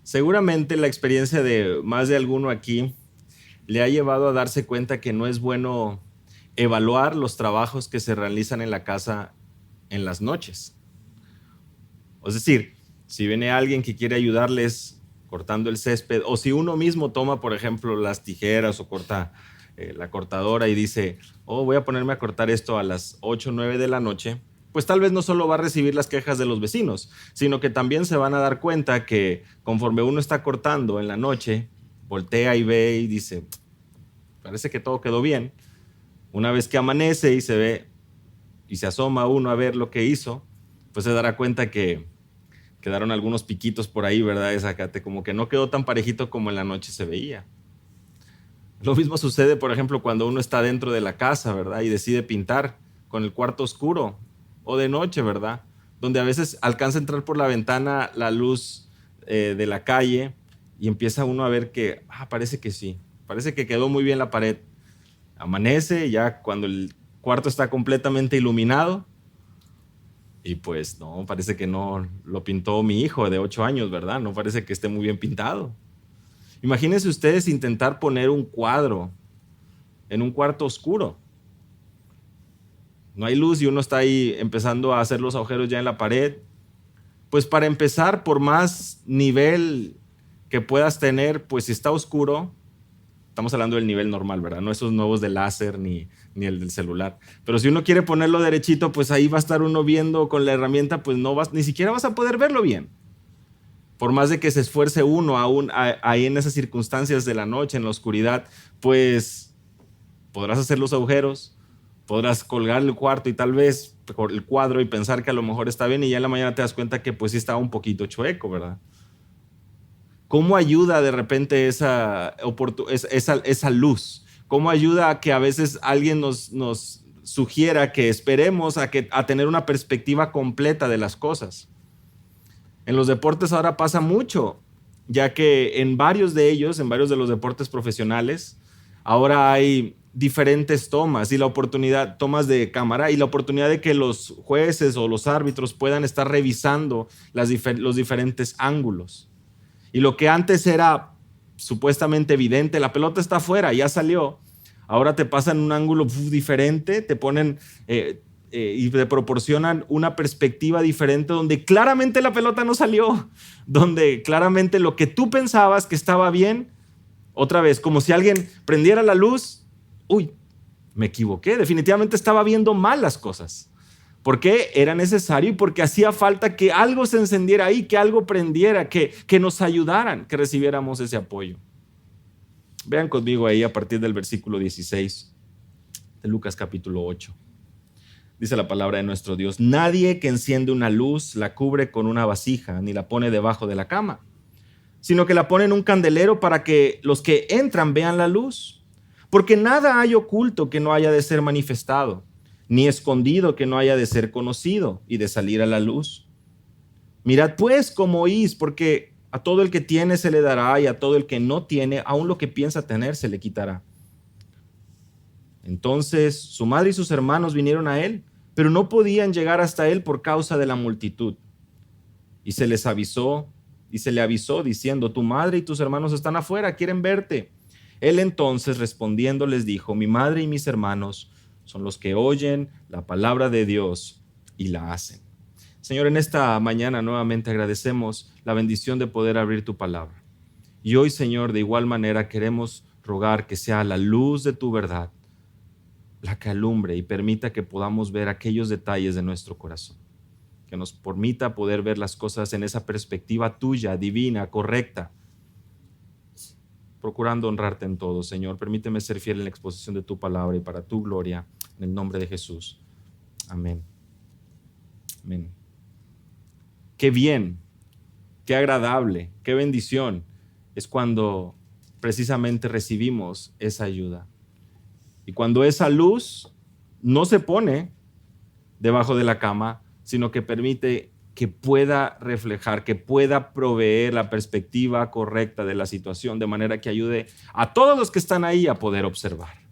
Seguramente la experiencia de más de alguno aquí le ha llevado a darse cuenta que no es bueno evaluar los trabajos que se realizan en la casa en las noches. Es decir, si viene alguien que quiere ayudarles cortando el césped, o si uno mismo toma, por ejemplo, las tijeras o corta la cortadora y dice, oh, voy a ponerme a cortar esto a las 8 o 9 de la noche, pues tal vez no solo va a recibir las quejas de los vecinos, sino que también se van a dar cuenta que conforme uno está cortando en la noche, voltea y ve y dice, parece que todo quedó bien. Una vez que amanece y se ve y se asoma uno a ver lo que hizo, pues se dará cuenta que quedaron algunos piquitos por ahí, ¿verdad? De zacate, como que no quedó tan parejito como en la noche se veía. Lo mismo sucede, por ejemplo, cuando uno está dentro de la casa, ¿verdad? Y decide pintar con el cuarto oscuro o de noche, ¿verdad? Donde a veces alcanza a entrar por la ventana la luz de la calle y empieza uno a ver que, parece que sí, parece que quedó muy bien la pared. Amanece ya cuando el cuarto está completamente iluminado y pues no, parece que no lo pintó mi hijo de 8 años, ¿verdad? No parece que esté muy bien pintado. Imagínense ustedes intentar poner un cuadro en un cuarto oscuro. No hay luz y uno está ahí empezando a hacer los agujeros ya en la pared. Pues para empezar, por más nivel que puedas tener, pues si está oscuro, estamos hablando del nivel normal, ¿verdad? No esos nuevos de láser ni el del celular. Pero si uno quiere ponerlo derechito, pues ahí va a estar uno viendo con la herramienta, pues ni siquiera vas a poder verlo bien. Por más de que se esfuerce uno aún ahí en esas circunstancias de la noche, en la oscuridad, pues podrás hacer los agujeros, podrás colgar el cuarto y tal vez el cuadro y pensar que a lo mejor está bien y ya en la mañana te das cuenta que pues sí estaba un poquito chueco, ¿verdad? ¿Cómo ayuda de repente esa luz? ¿Cómo ayuda a que a veces alguien nos sugiera que esperemos a tener una perspectiva completa de las cosas? En los deportes ahora pasa mucho, ya que en varios de ellos, en varios de los deportes profesionales, ahora hay diferentes tomas y tomas de cámara y la oportunidad de que los jueces o los árbitros puedan estar revisando los diferentes ángulos. Y lo que antes era supuestamente evidente, la pelota está afuera, ya salió, ahora te pasan un ángulo diferente, te ponen y te proporcionan una perspectiva diferente donde claramente la pelota no salió, donde claramente lo que tú pensabas que estaba bien, otra vez, como si alguien prendiera la luz, uy, me equivoqué, definitivamente estaba viendo mal las cosas. ¿Por qué era necesario? Y porque hacía falta que algo se encendiera ahí, que algo prendiera, que nos ayudaran, que recibiéramos ese apoyo. Vean conmigo ahí a partir del versículo 16 de Lucas capítulo 8. Dice la palabra de nuestro Dios: nadie que enciende una luz la cubre con una vasija ni la pone debajo de la cama, sino que la pone en un candelero para que los que entran vean la luz. Porque nada hay oculto que no haya de ser manifestado, ni escondido que no haya de ser conocido y de salir a la luz. Mirad pues cómo oís, porque a todo el que tiene se le dará, y a todo el que no tiene, aun lo que piensa tener se le quitará. Entonces su madre y sus hermanos vinieron a él, pero no podían llegar hasta él por causa de la multitud. Y se le avisó diciendo: tu madre y tus hermanos están afuera, quieren verte. Él entonces respondiendo les dijo: mi madre y mis hermanos son los que oyen la palabra de Dios y la hacen. Señor, en esta mañana nuevamente agradecemos la bendición de poder abrir tu palabra. Y hoy, Señor, de igual manera queremos rogar que sea la luz de tu verdad la que alumbre y permita que podamos ver aquellos detalles de nuestro corazón, que nos permita poder ver las cosas en esa perspectiva tuya, divina, correcta, procurando honrarte en todo. Señor, permíteme ser fiel en la exposición de tu palabra y para tu gloria, en el nombre de Jesús. Amén. Amén. Qué bien, qué agradable, qué bendición es cuando precisamente recibimos esa ayuda. Y cuando esa luz no se pone debajo de la cama, sino que permite que pueda reflejar, que pueda proveer la perspectiva correcta de la situación, de manera que ayude a todos los que están ahí a poder observar.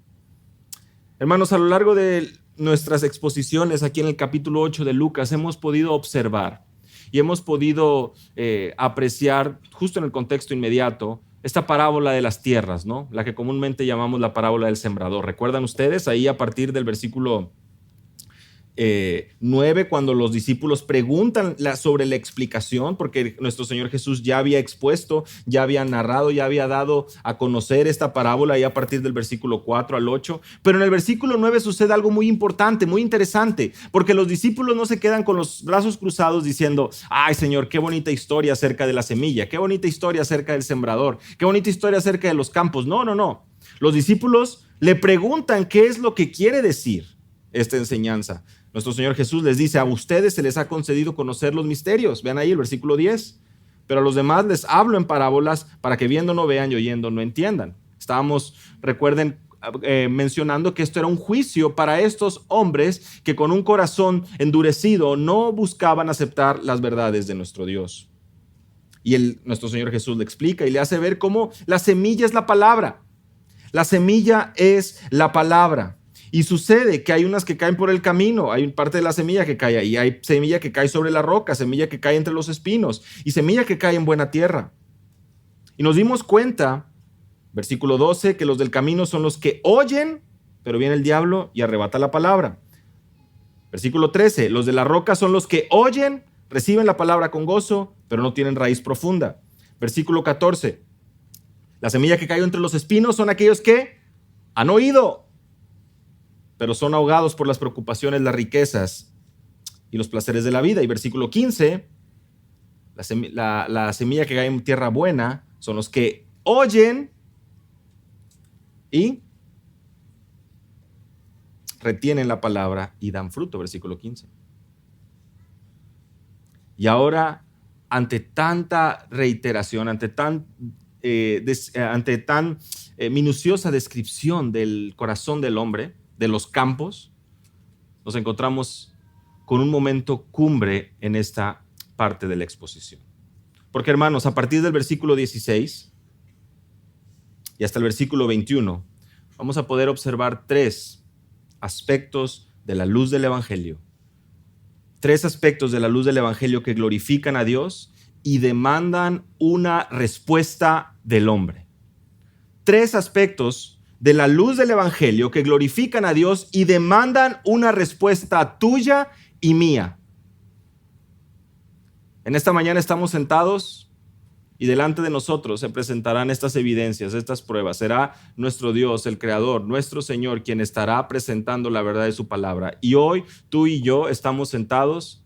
Hermanos, a lo largo de nuestras exposiciones aquí en el capítulo 8 de Lucas hemos podido observar y hemos podido apreciar justo en el contexto inmediato esta parábola de las tierras, ¿no? La que comúnmente llamamos la parábola del sembrador. ¿Recuerdan ustedes? Ahí a partir del versículo 9, cuando los discípulos preguntan sobre la explicación, porque nuestro Señor Jesús ya había expuesto, ya había narrado, ya había dado a conocer esta parábola, y a partir del versículo 4 al 8, pero en el versículo 9 sucede algo muy importante, muy interesante, porque los discípulos no se quedan con los brazos cruzados diciendo: ay Señor, qué bonita historia acerca de la semilla, qué bonita historia acerca del sembrador, qué bonita historia acerca de los campos. No, no, no. Los discípulos le preguntan qué es lo que quiere decir esta enseñanza. Nuestro Señor Jesús les dice: a ustedes se les ha concedido conocer los misterios. Vean ahí el versículo 10. Pero a los demás les hablo en parábolas para que viendo no vean y oyendo no entiendan. Estábamos, recuerden, mencionando que esto era un juicio para estos hombres que con un corazón endurecido no buscaban aceptar las verdades de nuestro Dios. Y nuestro Señor Jesús le explica y le hace ver cómo la semilla es la palabra. La semilla es la palabra. Y sucede que hay unas que caen por el camino, hay parte de la semilla que cae ahí, hay semilla que cae sobre la roca, semilla que cae entre los espinos y semilla que cae en buena tierra. Y nos dimos cuenta, versículo 12, que los del camino son los que oyen, pero viene el diablo y arrebata la palabra. Versículo 13, los de la roca son los que oyen, reciben la palabra con gozo, pero no tienen raíz profunda. Versículo 14, la semilla que cayó entre los espinos son aquellos que han oído, pero son ahogados por las preocupaciones, las riquezas y los placeres de la vida. Y versículo 15, la semilla que cae en tierra buena son los que oyen y retienen la palabra y dan fruto. Versículo 15. Y ahora, ante tanta reiteración, ante tan minuciosa descripción del corazón del hombre, de los campos, nos encontramos con un momento cumbre en esta parte de la exposición. Porque, hermanos, a partir del versículo 16 y hasta el versículo 21, vamos a poder observar 3 aspectos de la luz del Evangelio. 3 aspectos de la luz del Evangelio que glorifican a Dios y demandan una respuesta del hombre. 3 aspectos de la luz del Evangelio que glorifican a Dios y demandan una respuesta tuya y mía. En esta mañana estamos sentados y delante de nosotros se presentarán estas evidencias, estas pruebas. Será nuestro Dios, el Creador, nuestro Señor, quien estará presentando la verdad de su palabra. Y hoy tú y yo estamos sentados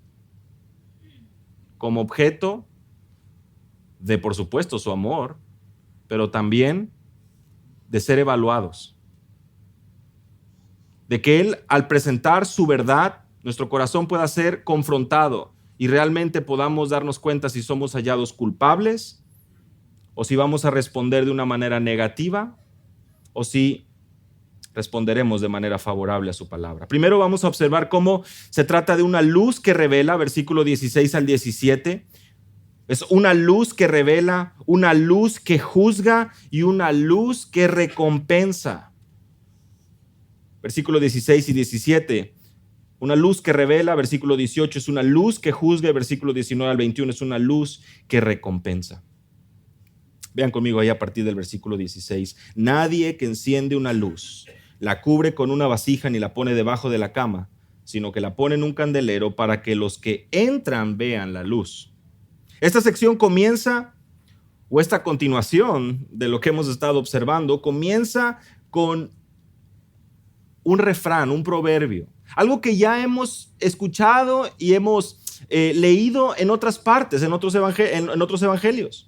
como objeto de, por supuesto, su amor, pero también de ser evaluados, de que Él, al presentar su verdad, nuestro corazón pueda ser confrontado y realmente podamos darnos cuenta si somos hallados culpables o si vamos a responder de una manera negativa o si responderemos de manera favorable a su palabra. Primero vamos a observar cómo se trata de una luz que revela, versículo 16 al 17, es una luz que revela, una luz que juzga y una luz que recompensa. Versículo 16 y 17, una luz que revela. Versículo 18 es una luz que juzga. Versículo 19 al 21 es una luz que recompensa. Vean conmigo ahí a partir del versículo 16. Nadie que enciende una luz la cubre con una vasija ni la pone debajo de la cama, sino que la pone en un candelero para que los que entran vean la luz. Esta sección comienza, o esta continuación de lo que hemos estado observando, comienza con un refrán, un proverbio, algo que ya hemos escuchado y hemos leído en otras partes, en otros evangelios.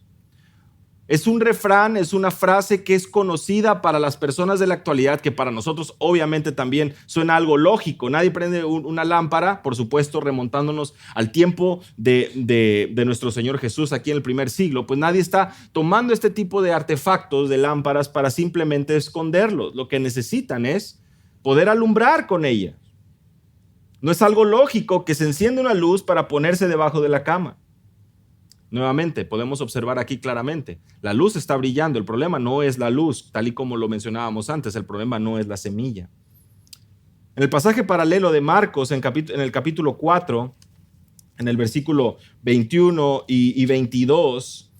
Es un refrán, es una frase que es conocida para las personas de la actualidad, que para nosotros obviamente también suena algo lógico. Nadie prende una lámpara, por supuesto, remontándonos al tiempo de nuestro Señor Jesús aquí en el primer siglo, pues nadie está tomando este tipo de artefactos, de lámparas, para simplemente esconderlos. Lo que necesitan es poder alumbrar con ella. No es algo lógico que se encienda una luz para ponerse debajo de la cama. Nuevamente, podemos observar aquí claramente, la luz está brillando, el problema no es la luz, tal y como lo mencionábamos antes, el problema no es la semilla. En el pasaje paralelo de Marcos, en el capítulo 4, en el versículo 21 y 22,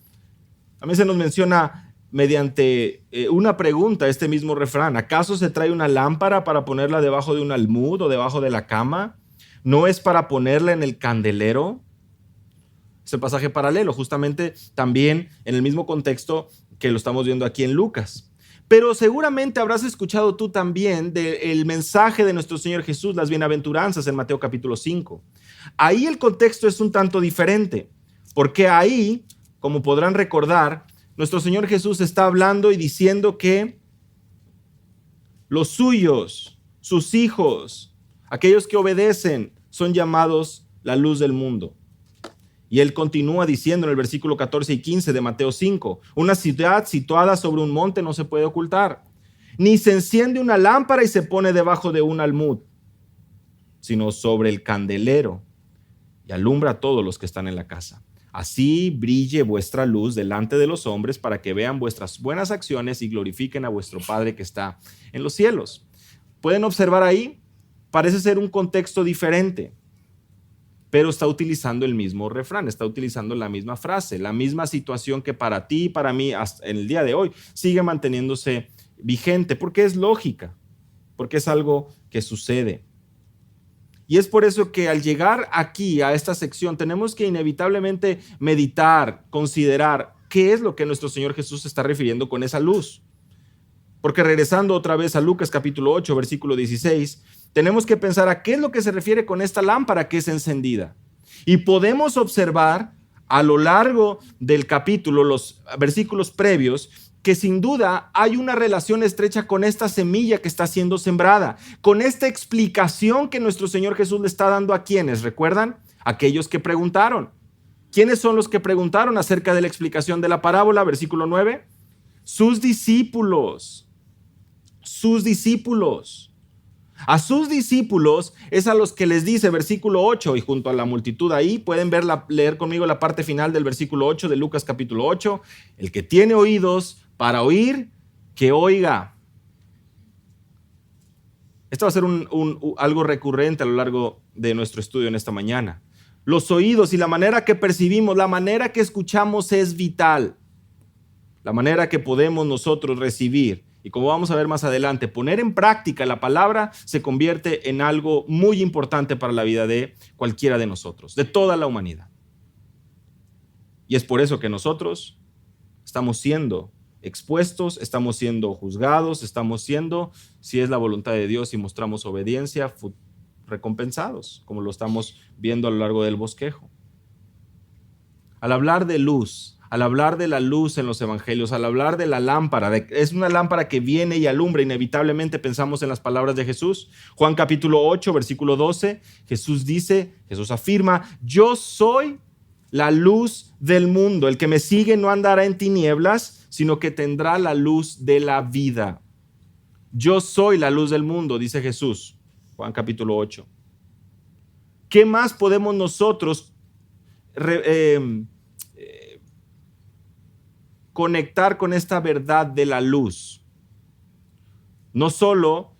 también se nos menciona mediante una pregunta este mismo refrán: ¿acaso se trae una lámpara para ponerla debajo de un almud o debajo de la cama? ¿No es para ponerla en el candelero? Es el pasaje paralelo, justamente también en el mismo contexto que lo estamos viendo aquí en Lucas. Pero seguramente habrás escuchado tú también del mensaje de nuestro Señor Jesús, las bienaventuranzas, en Mateo capítulo 5. Ahí el contexto es un tanto diferente, porque ahí, como podrán recordar, nuestro Señor Jesús está hablando y diciendo que los suyos, sus hijos, aquellos que obedecen, son llamados la luz del mundo. Y él continúa diciendo en el versículo 14 y 15 de Mateo 5, una ciudad situada sobre un monte no se puede ocultar, ni se enciende una lámpara y se pone debajo de un almud, sino sobre el candelero, y alumbra a todos los que están en la casa. Así brille vuestra luz delante de los hombres, para que vean vuestras buenas acciones y glorifiquen a vuestro Padre que está en los cielos. ¿Pueden observar ahí? Parece ser un contexto diferente, pero está utilizando el mismo refrán, está utilizando la misma frase, la misma situación que para ti y para mí hasta en el día de hoy sigue manteniéndose vigente, porque es lógica, porque es algo que sucede. Y es por eso que al llegar aquí a esta sección tenemos que inevitablemente meditar, considerar qué es lo que nuestro Señor Jesús se está refiriendo con esa luz. Porque regresando otra vez a Lucas capítulo 8, versículo 16, tenemos que pensar a qué es lo que se refiere con esta lámpara que es encendida. Y podemos observar a lo largo del capítulo, los versículos previos, que sin duda hay una relación estrecha con esta semilla que está siendo sembrada, con esta explicación que nuestro Señor Jesús le está dando a quienes, ¿recuerdan? Aquellos que preguntaron. ¿Quiénes son los que preguntaron acerca de la explicación de la parábola? Versículo 9. Sus discípulos. Sus discípulos. A sus discípulos es a los que les dice, versículo 8, y junto a la multitud ahí, pueden leer conmigo la parte final del versículo 8 de Lucas capítulo 8, el que tiene oídos para oír, que oiga. Esto va a ser algo recurrente a lo largo de nuestro estudio en esta mañana. Los oídos y la manera que percibimos, la manera que escuchamos es vital. La manera que podemos nosotros recibir. Y como vamos a ver más adelante, poner en práctica la palabra se convierte en algo muy importante para la vida de cualquiera de nosotros, de toda la humanidad. Y es por eso que nosotros estamos siendo expuestos, estamos siendo juzgados, estamos siendo, si es la voluntad de Dios y mostramos obediencia, recompensados, como lo estamos viendo a lo largo del bosquejo. Al hablar de luz, al hablar de la luz en los evangelios, al hablar de la lámpara, es una lámpara que viene y alumbra, inevitablemente pensamos en las palabras de Jesús. Juan capítulo 8, versículo 12, Jesús afirma, yo soy la luz del mundo, el que me sigue no andará en tinieblas, sino que tendrá la luz de la vida. Yo soy la luz del mundo, dice Jesús, Juan capítulo 8. ¿Qué más podemos nosotros conectar con esta verdad de la luz? No solo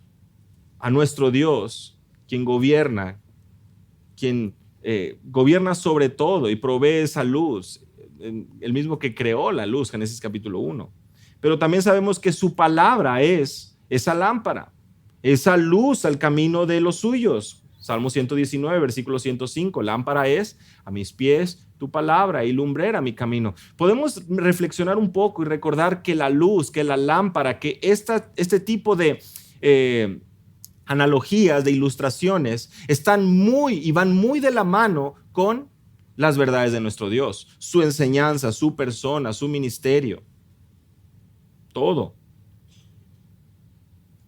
a nuestro Dios, quien gobierna sobre todo y provee esa luz, el mismo que creó la luz, Génesis capítulo 1. Pero también sabemos que su palabra es esa lámpara, esa luz al camino de los suyos. Salmo 119, versículo 105, lámpara es a mis pies tu palabra y lumbrera mi camino. Podemos reflexionar un poco y recordar que la luz, que la lámpara, que este tipo de analogías, de ilustraciones, van muy de la mano con las verdades de nuestro Dios, su enseñanza, su persona, su ministerio, todo.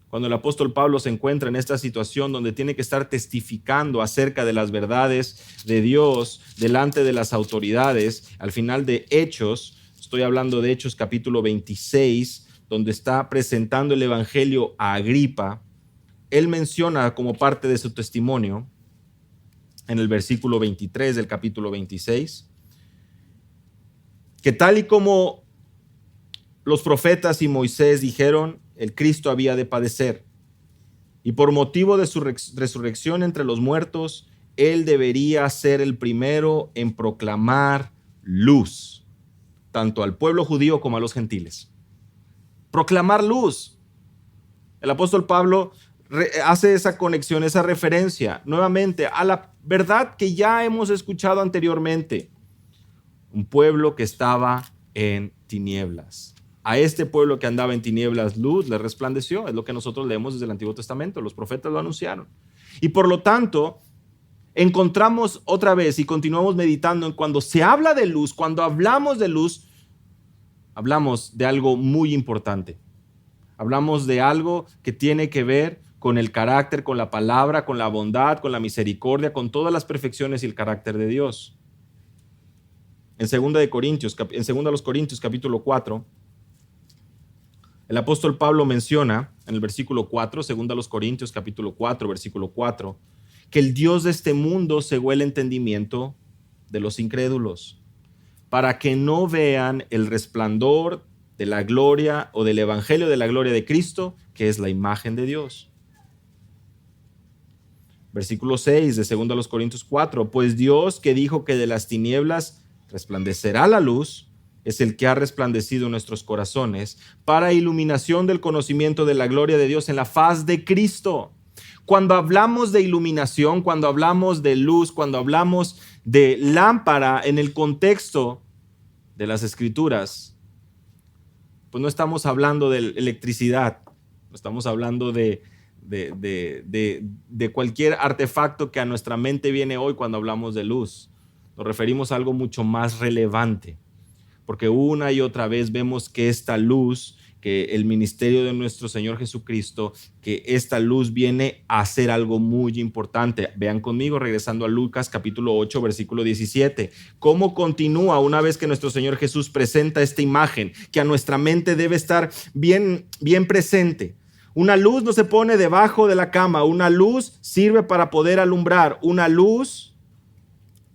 Cuando el apóstol Pablo se encuentra en esta situación donde tiene que estar testificando acerca de las verdades de Dios delante de las autoridades, al final de Hechos, estoy hablando de Hechos capítulo 26, donde está presentando el evangelio a Agripa, él menciona como parte de su testimonio, en el versículo 23 del capítulo 26, que tal y como los profetas y Moisés dijeron, el Cristo había de padecer, y por motivo de su resurrección entre los muertos, él debería ser el primero en proclamar luz, tanto al pueblo judío como a los gentiles. Proclamar luz. El apóstol Pablo hace esa conexión, esa referencia nuevamente a la verdad que ya hemos escuchado anteriormente. Un pueblo que estaba en tinieblas. A este pueblo que andaba en tinieblas, luz le resplandeció. Es lo que nosotros leemos desde el Antiguo Testamento. Los profetas lo anunciaron. Y por lo tanto, encontramos otra vez y continuamos meditando en cuando se habla de luz, cuando hablamos de luz, hablamos de algo muy importante. Hablamos de algo que tiene que ver con el carácter, con la palabra, con la bondad, con la misericordia, con todas las perfecciones y el carácter de Dios. En 2 Corintios capítulo 4, el apóstol Pablo menciona en el versículo 4, 2 Corintios capítulo 4, versículo 4, que el Dios de este mundo cegó el entendimiento de los incrédulos, para que no vean el resplandor de la gloria o del evangelio de la gloria de Cristo, que es la imagen de Dios. Versículo 6 de 2 Corintios 4, pues Dios que dijo que de las tinieblas resplandecerá la luz, es el que ha resplandecido en nuestros corazones para iluminación del conocimiento de la gloria de Dios en la faz de Cristo. Cuando hablamos de iluminación, cuando hablamos de luz, cuando hablamos de lámpara en el contexto de las Escrituras, pues no estamos hablando de electricidad, no estamos hablando de cualquier artefacto que a nuestra mente viene hoy cuando hablamos de luz. Nos referimos a algo mucho más relevante, porque una y otra vez vemos que esta luz, que el ministerio de nuestro Señor Jesucristo, que esta luz viene a hacer algo muy importante. Vean conmigo, regresando a Lucas capítulo 8, versículo 17, cómo continúa una vez que nuestro Señor Jesús presenta esta imagen, que a nuestra mente debe estar bien presente. Una luz no se pone debajo de la cama, una luz sirve para poder alumbrar, una luz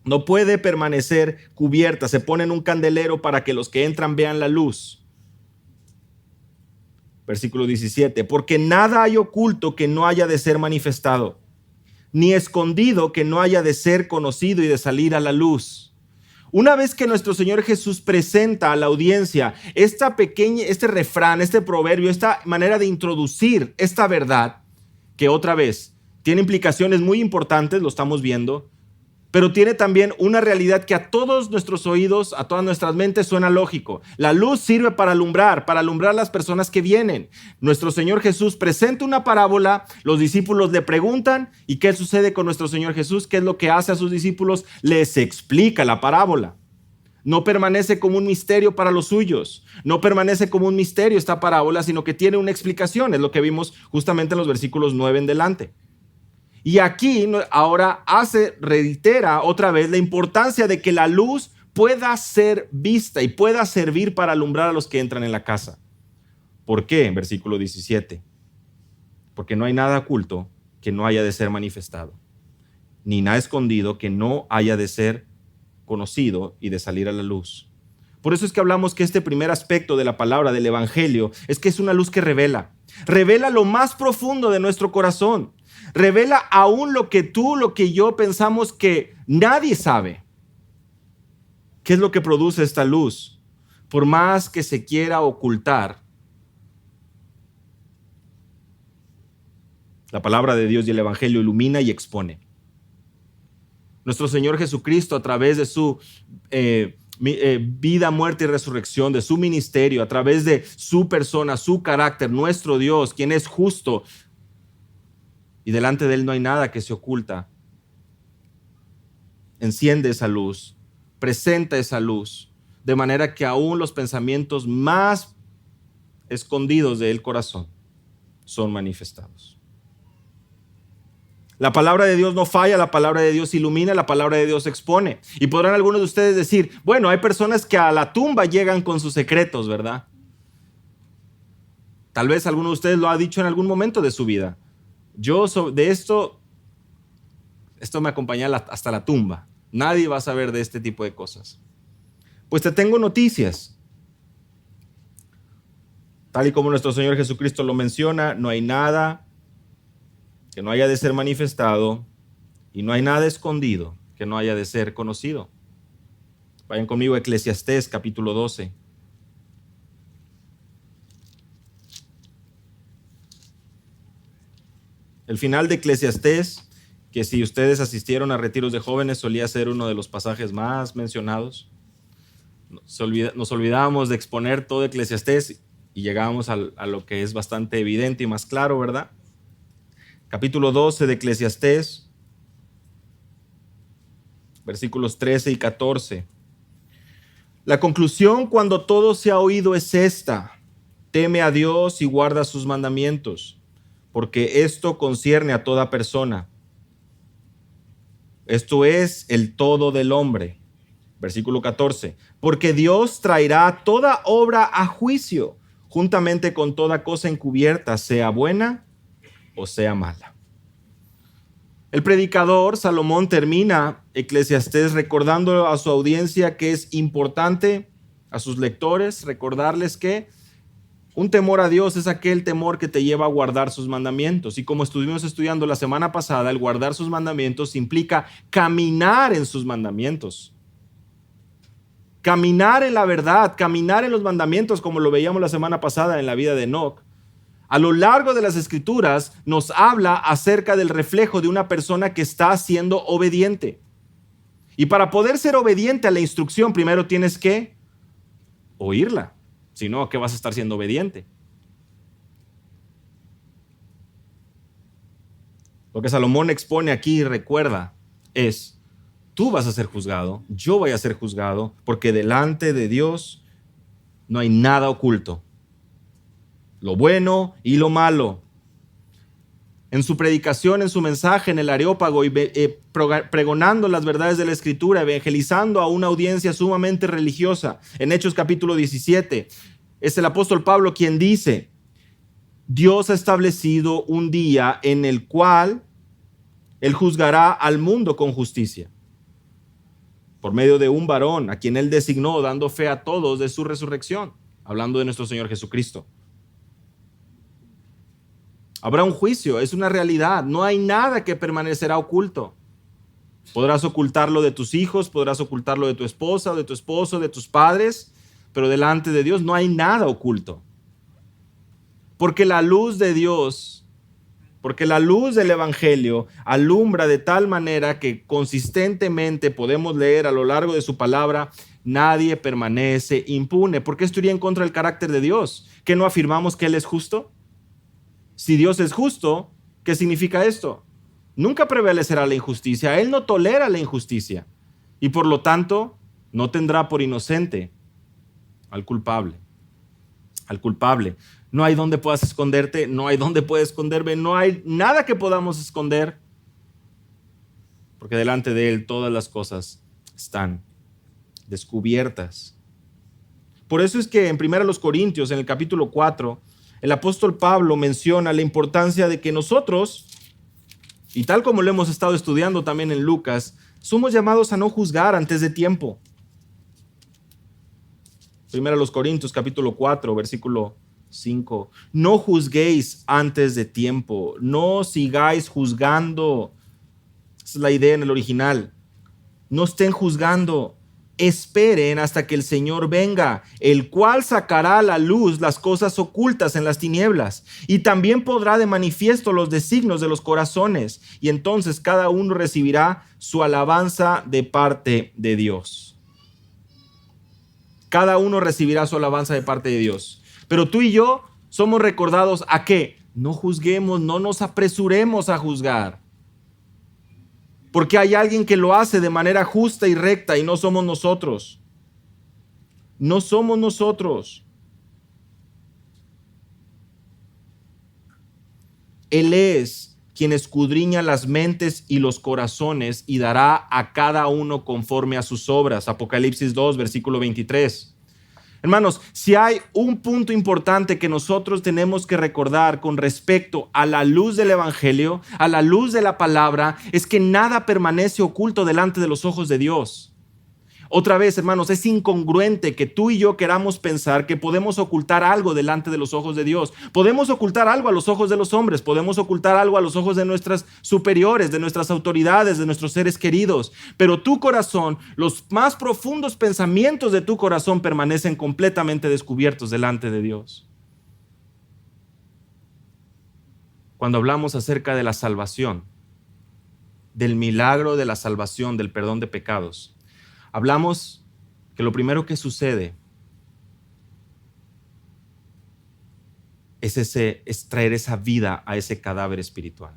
no puede permanecer cubierta, se pone en un candelero para que los que entran vean la luz. Versículo 17, porque nada hay oculto que no haya de ser manifestado, ni escondido que no haya de ser conocido y de salir a la luz. Una vez que nuestro Señor Jesús presenta a la audiencia este refrán, este proverbio, esta manera de introducir esta verdad, que otra vez tiene implicaciones muy importantes, lo estamos viendo, pero tiene también una realidad que a todos nuestros oídos, a todas nuestras mentes suena lógico. La luz sirve para alumbrar a las personas que vienen. Nuestro Señor Jesús presenta una parábola, los discípulos le preguntan, ¿y qué sucede con nuestro Señor Jesús? ¿Qué es lo que hace a sus discípulos? Les explica la parábola. No permanece como un misterio para los suyos, no permanece como un misterio esta parábola, sino que tiene una explicación, es lo que vimos justamente en los versículos 9 en delante. Y aquí ahora reitera otra vez la importancia de que la luz pueda ser vista y pueda servir para alumbrar a los que entran en la casa. ¿Por qué? En versículo 17. Porque no hay nada oculto que no haya de ser manifestado, ni nada escondido que no haya de ser conocido y de salir a la luz. Por eso es que hablamos que este primer aspecto de la palabra del evangelio es que es una luz que revela lo más profundo de nuestro corazón. Revela aún lo que tú, lo que yo pensamos que nadie sabe. ¿Qué es lo que produce esta luz? Por más que se quiera ocultar, la palabra de Dios y el evangelio ilumina y expone. Nuestro Señor Jesucristo, a través de su vida, muerte y resurrección, de su ministerio, a través de su persona, su carácter, nuestro Dios, quien es justo, y delante de él no hay nada que se oculta. Enciende esa luz, presenta esa luz, de manera que aún los pensamientos más escondidos del corazón son manifestados. La palabra de Dios no falla, la palabra de Dios ilumina, la palabra de Dios expone. Y podrán algunos de ustedes decir, bueno, hay personas que a la tumba llegan con sus secretos, ¿verdad? Tal vez alguno de ustedes lo ha dicho en algún momento de su vida. Yo de esto me acompaña hasta la tumba. Nadie va a saber de este tipo de cosas. Pues te tengo noticias. Tal y como nuestro Señor Jesucristo lo menciona, no hay nada que no haya de ser manifestado, y no hay nada escondido que no haya de ser conocido. Vayan conmigo a Eclesiastés capítulo 12. El final de Eclesiastés, que si ustedes asistieron a retiros de jóvenes, solía ser uno de los pasajes más mencionados. Nos olvidábamos de exponer todo Eclesiastés y llegábamos a lo que es bastante evidente y más claro, ¿verdad? Capítulo 12 de Eclesiastés, versículos 13 y 14. La conclusión cuando todo se ha oído es esta: teme a Dios y guarda sus mandamientos, porque esto concierne a toda persona. Esto es el todo del hombre. Versículo 14. Porque Dios traerá toda obra a juicio, juntamente con toda cosa encubierta, sea buena o sea mala. El predicador Salomón termina Eclesiastés recordando a su audiencia que es importante, a sus lectores, recordarles que un temor a Dios es aquel temor que te lleva a guardar sus mandamientos. Y como estuvimos estudiando la semana pasada, el guardar sus mandamientos implica caminar en sus mandamientos. Caminar en la verdad, caminar en los mandamientos, como lo veíamos la semana pasada en la vida de Enoc. A lo largo de las Escrituras nos habla acerca del reflejo de una persona que está siendo obediente. Y para poder ser obediente a la instrucción, primero tienes que oírla. Si no, ¿a qué vas a estar siendo obediente? Lo que Salomón expone aquí, recuerda, es: tú vas a ser juzgado, yo voy a ser juzgado, porque delante de Dios no hay nada oculto. Lo bueno y lo malo. En su predicación, en su mensaje en el Areópago, pregonando las verdades de la Escritura, evangelizando a una audiencia sumamente religiosa, en Hechos capítulo 17, es el apóstol Pablo quien dice: Dios ha establecido un día en el cual Él juzgará al mundo con justicia, por medio de un varón a quien Él designó, dando fe a todos de su resurrección, hablando de nuestro Señor Jesucristo. Habrá un juicio, es una realidad, no hay nada que permanecerá oculto. Podrás ocultarlo de tus hijos, podrás ocultarlo de tu esposa, de tu esposo, de tus padres, pero delante de Dios no hay nada oculto. Porque la luz de Dios, porque la luz del Evangelio alumbra de tal manera que consistentemente podemos leer a lo largo de su palabra: nadie permanece impune. ¿Por qué esto iría en contra del carácter de Dios? ¿Que no afirmamos que Él es justo? Si Dios es justo, ¿qué significa esto? Nunca prevalecerá la injusticia. Él no tolera la injusticia y por lo tanto no tendrá por inocente al culpable. Al culpable. No hay donde puedas esconderte, no hay donde puedes esconderme, no hay nada que podamos esconder, porque delante de Él todas las cosas están descubiertas. Por eso es que en 1 Corintios, en el capítulo 4, el apóstol Pablo menciona la importancia de que nosotros, y tal como lo hemos estado estudiando también en Lucas, somos llamados a no juzgar antes de tiempo. 1 Corintios capítulo 4, versículo 5. No juzguéis antes de tiempo, no sigáis juzgando. Esa es la idea en el original. No estén juzgando. Esperen hasta que el Señor venga, el cual sacará a la luz las cosas ocultas en las tinieblas, y también podrá de manifiesto los designios de los corazones, y entonces cada uno recibirá su alabanza de parte de Dios. Cada uno recibirá su alabanza de parte de Dios. Pero tú y yo somos recordados a que no juzguemos, no nos apresuremos a juzgar. Porque hay alguien que lo hace de manera justa y recta y no somos nosotros. No somos nosotros. Él es quien escudriña las mentes y los corazones y dará a cada uno conforme a sus obras. Apocalipsis 2, versículo 23. Hermanos, si hay un punto importante que nosotros tenemos que recordar con respecto a la luz del Evangelio, a la luz de la palabra, es que nada permanece oculto delante de los ojos de Dios. Otra vez, hermanos, es incongruente que tú y yo queramos pensar que podemos ocultar algo delante de los ojos de Dios. Podemos ocultar algo a los ojos de los hombres, podemos ocultar algo a los ojos de nuestras superiores, de nuestras autoridades, de nuestros seres queridos. Pero tu corazón, los más profundos pensamientos de tu corazón permanecen completamente descubiertos delante de Dios. Cuando hablamos acerca de la salvación, del milagro de la salvación, del perdón de pecados, hablamos que lo primero que sucede es traer esa vida a ese cadáver espiritual,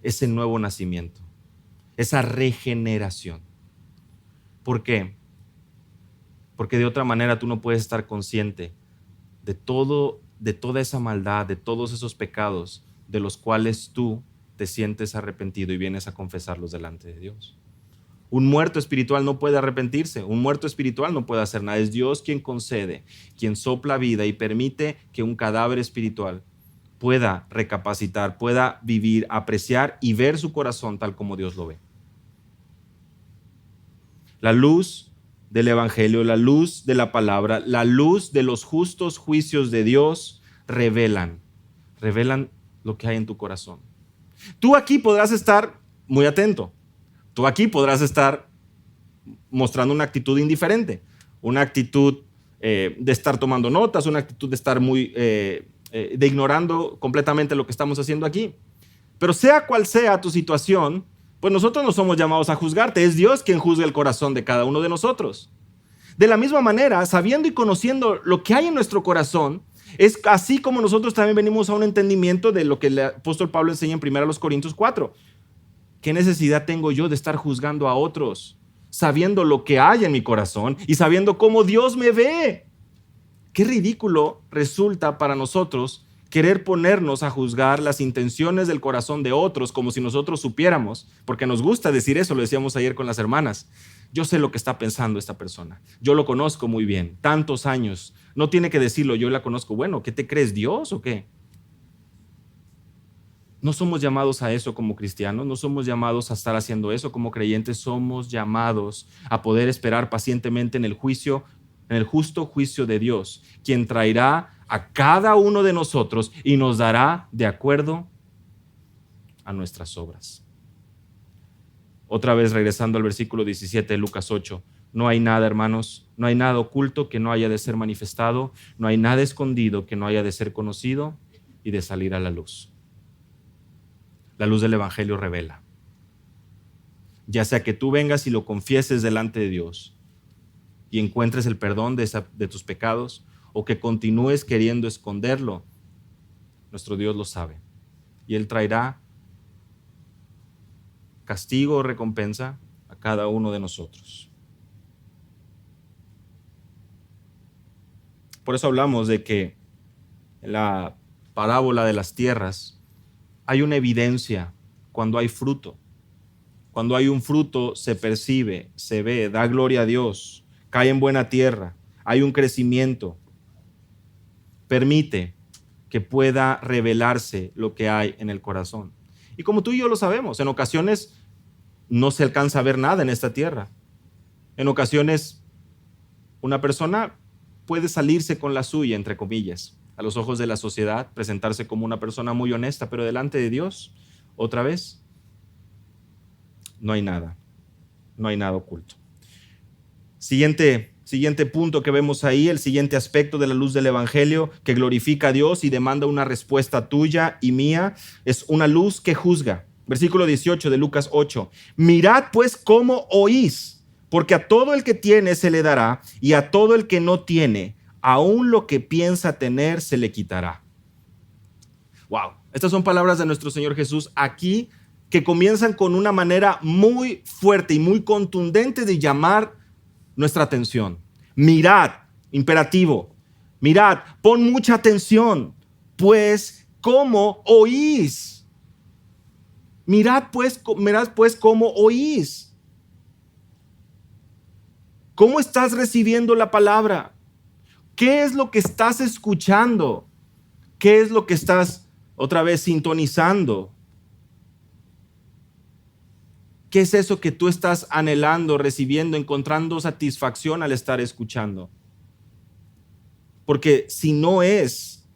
ese nuevo nacimiento, esa regeneración. ¿Por qué? Porque de otra manera tú no puedes estar consciente de toda esa maldad, de todos esos pecados de los cuales tú te sientes arrepentido y vienes a confesarlos delante de Dios. Un muerto espiritual no puede arrepentirse, un muerto espiritual no puede hacer nada. Es Dios quien concede, quien sopla vida y permite que un cadáver espiritual pueda recapacitar, pueda vivir, apreciar y ver su corazón tal como Dios lo ve. La luz del Evangelio, la luz de la palabra, la luz de los justos juicios de Dios revelan lo que hay en tu corazón. Tú aquí podrás estar muy atento. Tú aquí podrás estar mostrando una actitud indiferente, una actitud de estar tomando notas, una actitud de estar de ignorando completamente lo que estamos haciendo aquí. Pero sea cual sea tu situación, pues nosotros no somos llamados a juzgarte. Es Dios quien juzga el corazón de cada uno de nosotros. De la misma manera, sabiendo y conociendo lo que hay en nuestro corazón, es así como nosotros también venimos a un entendimiento de lo que el apóstol Pablo enseña en 1 Corintios 4. ¿Qué necesidad tengo yo de estar juzgando a otros, sabiendo lo que hay en mi corazón y sabiendo cómo Dios me ve? Qué ridículo resulta para nosotros querer ponernos a juzgar las intenciones del corazón de otros como si nosotros supiéramos, porque nos gusta decir eso, lo decíamos ayer con las hermanas. Yo sé lo que está pensando esta persona, yo lo conozco muy bien, tantos años, no tiene que decirlo, yo la conozco. Bueno, ¿qué te crees, Dios o qué? No somos llamados a eso como cristianos, no somos llamados a estar haciendo eso como creyentes, somos llamados a poder esperar pacientemente en el juicio, en el justo juicio de Dios, quien traerá a cada uno de nosotros y nos dará de acuerdo a nuestras obras. Otra vez regresando al versículo 17 de Lucas 8, no hay nada, hermanos, no hay nada oculto que no haya de ser manifestado, no hay nada escondido que no haya de ser conocido y de salir a la luz. La luz del Evangelio revela. Ya sea que tú vengas y lo confieses delante de Dios y encuentres el perdón de tus pecados, o que continúes queriendo esconderlo, nuestro Dios lo sabe. Y Él traerá castigo o recompensa a cada uno de nosotros. Por eso hablamos de que en la parábola de las tierras hay una evidencia cuando hay fruto. Cuando hay un fruto se percibe, se ve, da gloria a Dios, cae en buena tierra, hay un crecimiento. Permite que pueda revelarse lo que hay en el corazón. Y como tú y yo lo sabemos, en ocasiones no se alcanza a ver nada en esta tierra. En ocasiones una persona puede salirse con la suya, entre comillas, a los ojos de la sociedad, presentarse como una persona muy honesta, pero delante de Dios, otra vez, no hay nada oculto. Siguiente punto que vemos ahí, el siguiente aspecto de la luz del Evangelio que glorifica a Dios y demanda una respuesta tuya y mía, es una luz que juzga. Versículo 18 de Lucas 8. Mirad pues cómo oís, porque a todo el que tiene se le dará, y a todo el que no tiene, aún lo que piensa tener se le quitará. Wow, estas son palabras de nuestro Señor Jesús aquí, que comienzan con una manera muy fuerte y muy contundente de llamar nuestra atención. Mirad, imperativo, mirad, pon mucha atención, pues cómo oís. Mirad pues cómo oís. ¿Cómo estás recibiendo la palabra? ¿Qué es lo que estás escuchando? ¿Qué es lo que estás otra vez sintonizando? ¿Qué es eso que tú estás anhelando, recibiendo, encontrando satisfacción al estar escuchando? Porque si no es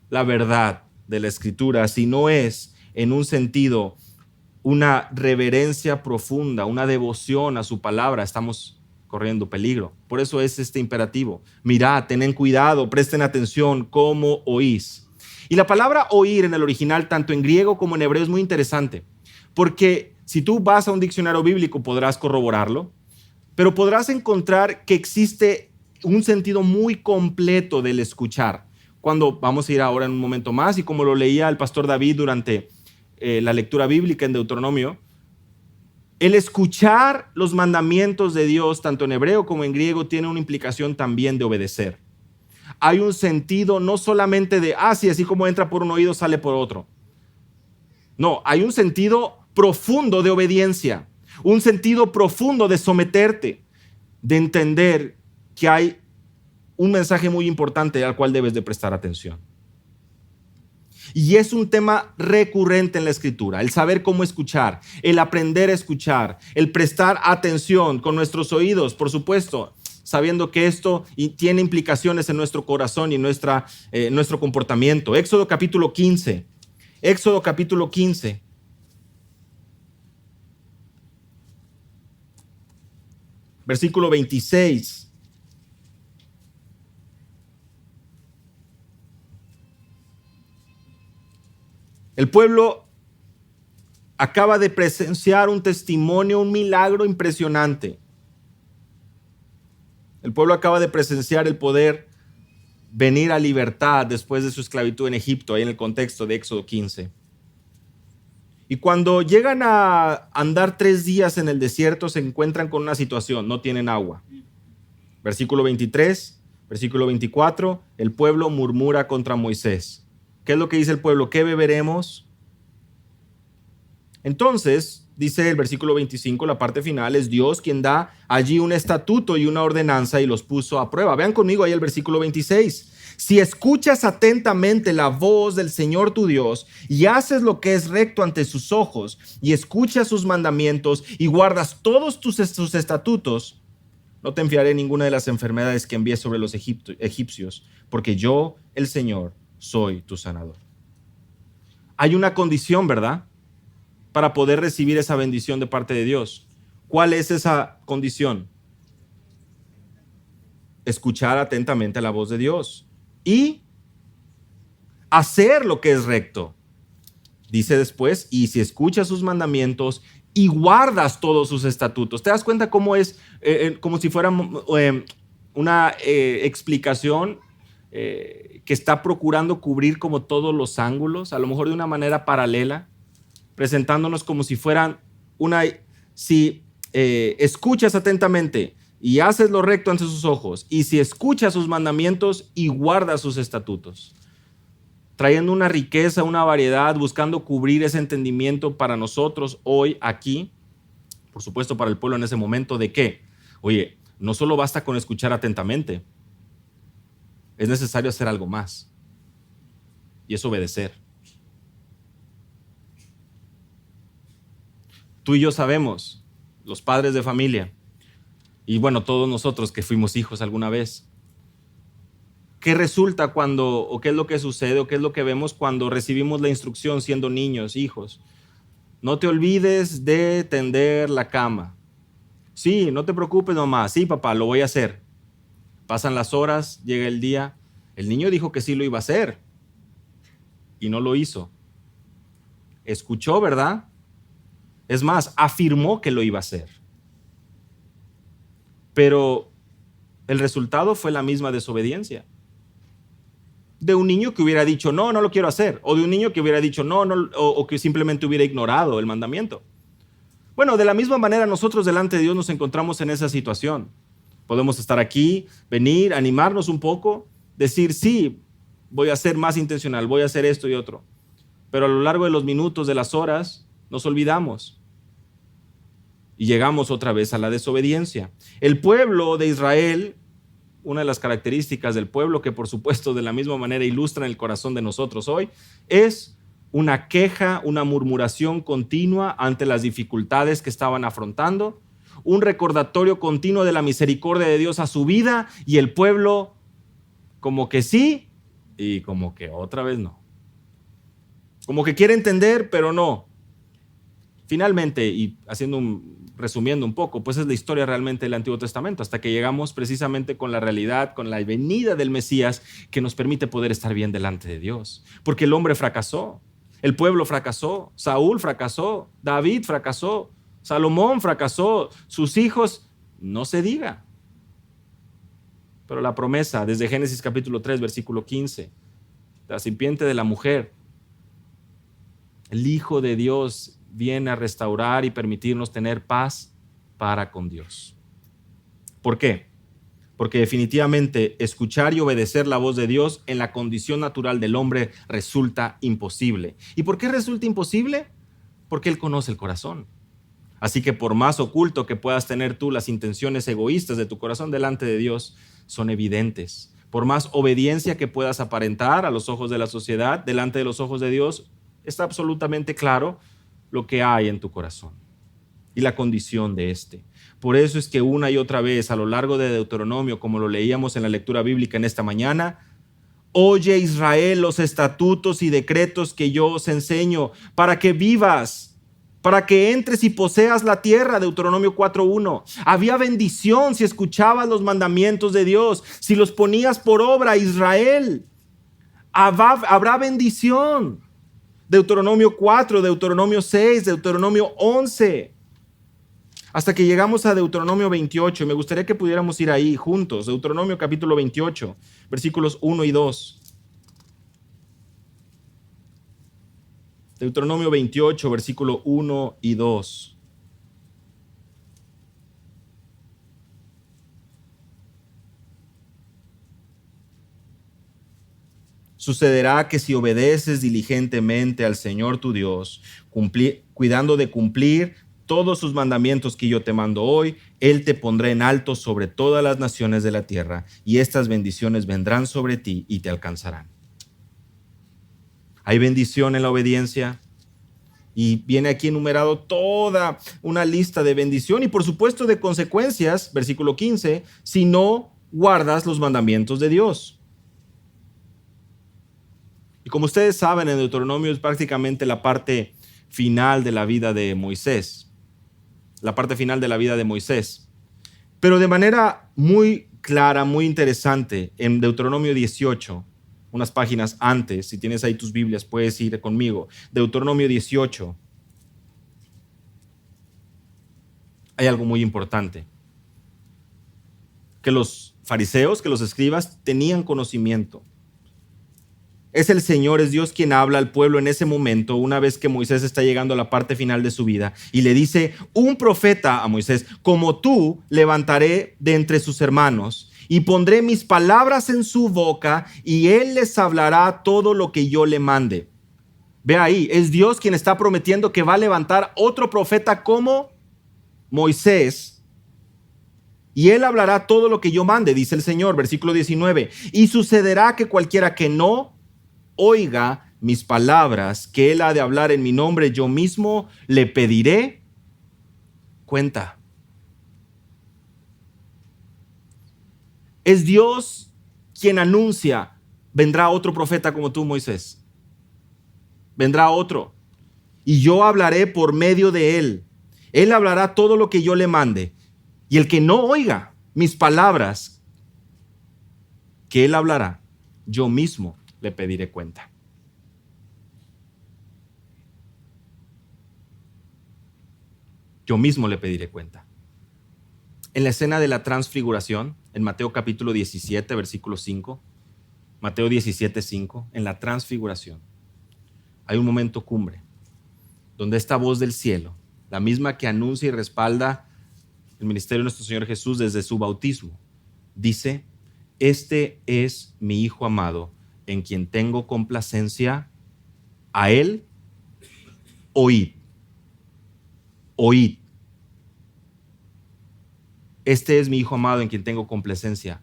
la verdad de la Escritura, si no es en un sentido una reverencia profunda, una devoción a su palabra, estamos corriendo peligro. Por eso es este imperativo. Mirad, tened cuidado, presten atención, cómo oís. Y la palabra oír en el original, tanto en griego como en hebreo, es muy interesante, porque si tú vas a un diccionario bíblico podrás corroborarlo, pero podrás encontrar que existe un sentido muy completo del escuchar. Cuando vamos a ir ahora en un momento más, y como lo leía el pastor David durante la lectura bíblica en Deuteronomio, el escuchar los mandamientos de Dios, tanto en hebreo como en griego, tiene una implicación también de obedecer. Hay un sentido no solamente de, sí, así como entra por un oído, sale por otro. No, hay un sentido profundo de obediencia, un sentido profundo de someterte, de entender que hay un mensaje muy importante al cual debes de prestar atención. Y es un tema recurrente en la Escritura, el saber cómo escuchar, el aprender a escuchar, el prestar atención con nuestros oídos, por supuesto, sabiendo que esto tiene implicaciones en nuestro corazón y en nuestro comportamiento. Éxodo capítulo 15. Éxodo capítulo 15. Versículo 26. El pueblo acaba de presenciar un testimonio, un milagro impresionante. El pueblo acaba de presenciar el poder venir a libertad después de su esclavitud en Egipto, ahí en el contexto de Éxodo 15. Y cuando llegan a andar 3 días en el desierto, se encuentran con una situación, no tienen agua. Versículo 23, versículo 24, el pueblo murmura contra Moisés. ¿Qué es lo que dice el pueblo? ¿Qué beberemos? Entonces, dice el versículo 25, la parte final, es Dios quien da allí un estatuto y una ordenanza y los puso a prueba. Vean conmigo ahí el versículo 26. Si escuchas atentamente la voz del Señor tu Dios y haces lo que es recto ante sus ojos y escuchas sus mandamientos y guardas todos sus estatutos, no te enviaré ninguna de las enfermedades que envié sobre los egipcios, porque yo, el Señor, soy tu sanador. Hay una condición, ¿verdad?, para poder recibir esa bendición de parte de Dios. ¿Cuál es esa condición? Escuchar atentamente la voz de Dios y hacer lo que es recto. Dice después, y si escuchas sus mandamientos y guardas todos sus estatutos. ¿Te das cuenta cómo es como si fuera una explicación que está procurando cubrir como todos los ángulos, a lo mejor de una manera paralela, presentándonos como si fueran si escuchas atentamente y haces lo recto ante sus ojos, y si escuchas sus mandamientos y guardas sus estatutos, trayendo una riqueza, una variedad, buscando cubrir ese entendimiento para nosotros hoy aquí, por supuesto para el pueblo en ese momento, de que, oye, no solo basta con escuchar atentamente, es necesario hacer algo más, y es obedecer. Tú y yo sabemos, los padres de familia, y bueno, todos nosotros que fuimos hijos alguna vez, ¿qué resulta cuando, o qué es lo que sucede, o qué es lo que vemos cuando recibimos la instrucción siendo niños, hijos? No te olvides de tender la cama. Sí, no te preocupes, mamá. Sí, papá, lo voy a hacer. Pasan las horas, llega el día. El niño dijo que sí lo iba a hacer y no lo hizo. Escuchó, ¿verdad? Es más, afirmó que lo iba a hacer. Pero el resultado fue la misma desobediencia. De un niño que hubiera dicho, no, no lo quiero hacer. O de un niño que hubiera dicho, no, o que simplemente hubiera ignorado el mandamiento. Bueno, de la misma manera nosotros delante de Dios nos encontramos en esa situación. Podemos estar aquí, venir, animarnos un poco, decir, sí, voy a ser más intencional, voy a hacer esto y otro. Pero a lo largo de los minutos, de las horas, nos olvidamos. Y llegamos otra vez a la desobediencia. El pueblo de Israel, una de las características del pueblo que por supuesto de la misma manera ilustran el corazón de nosotros hoy, es una queja, una murmuración continua ante las dificultades que estaban afrontando, un recordatorio continuo de la misericordia de Dios a su vida, y el pueblo como que sí y como que otra vez no. Como que quiere entender, pero no. Finalmente, y resumiendo un poco, pues es la historia realmente del Antiguo Testamento, hasta que llegamos precisamente con la realidad, con la venida del Mesías, que nos permite poder estar bien delante de Dios. Porque el hombre fracasó, el pueblo fracasó, Saúl fracasó, David fracasó, Salomón fracasó, sus hijos, no se diga. Pero la promesa, desde Génesis capítulo 3, versículo 15, la simiente de la mujer, el Hijo de Dios viene a restaurar y permitirnos tener paz para con Dios. ¿Por qué? Porque definitivamente escuchar y obedecer la voz de Dios en la condición natural del hombre resulta imposible. ¿Y por qué resulta imposible? Porque Él conoce el corazón. Así que por más oculto que puedas tener tú, las intenciones egoístas de tu corazón delante de Dios son evidentes. Por más obediencia que puedas aparentar a los ojos de la sociedad, delante de los ojos de Dios, está absolutamente claro lo que hay en tu corazón y la condición de este. Por eso es que una y otra vez a lo largo de Deuteronomio, como lo leíamos en la lectura bíblica en esta mañana, oye Israel los estatutos y decretos que yo os enseño para que vivas, para que entres y poseas la tierra, Deuteronomio 4:1. Había bendición si escuchabas los mandamientos de Dios, si los ponías por obra, Israel. Habrá bendición. Deuteronomio 4, Deuteronomio 6, Deuteronomio 11. Hasta que llegamos a Deuteronomio 28. Me gustaría que pudiéramos ir ahí juntos. Deuteronomio capítulo 28, versículos 1 y 2. Deuteronomio 28, versículo 1 y 2. Sucederá que si obedeces diligentemente al Señor tu Dios, cuidando de cumplir todos sus mandamientos que yo te mando hoy, Él te pondrá en alto sobre todas las naciones de la tierra, y estas bendiciones vendrán sobre ti y te alcanzarán. Hay bendición en la obediencia, y viene aquí enumerado toda una lista de bendición y por supuesto de consecuencias, versículo 15, si no guardas los mandamientos de Dios. Y como ustedes saben, en Deuteronomio es prácticamente la parte final de la vida de Moisés. La parte final de la vida de Moisés. Pero de manera muy clara, muy interesante, en Deuteronomio 18, unas páginas antes, si tienes ahí tus Biblias, puedes ir conmigo. Deuteronomio 18. Hay algo muy importante. Que los fariseos, que los escribas tenían conocimiento. Es el Señor, es Dios quien habla al pueblo en ese momento, una vez que Moisés está llegando a la parte final de su vida, y le dice: un profeta a Moisés, como tú, levantaré de entre sus hermanos, y pondré mis palabras en su boca, y él les hablará todo lo que yo le mande. Ve ahí, es Dios quien está prometiendo que va a levantar otro profeta como Moisés, y él hablará todo lo que yo mande, dice el Señor, versículo 19. Y sucederá que cualquiera que no oiga mis palabras, que él ha de hablar en mi nombre, yo mismo le pediré cuenta. Es Dios quien anuncia: vendrá otro profeta como tú, Moisés. Vendrá otro. Y yo hablaré por medio de él. Él hablará todo lo que yo le mande. Y el que no oiga mis palabras, que él hablará, yo mismo le pediré cuenta. Yo mismo le pediré cuenta. En la escena de la transfiguración, en Mateo capítulo 17, versículo 5, Mateo 17, 5, en la transfiguración, hay un momento cumbre, donde esta voz del cielo, la misma que anuncia y respalda el ministerio de nuestro Señor Jesús desde su bautismo, dice: este es mi Hijo amado, en quien tengo complacencia, a él oíd. Oíd. Este es mi Hijo amado, en quien tengo complacencia.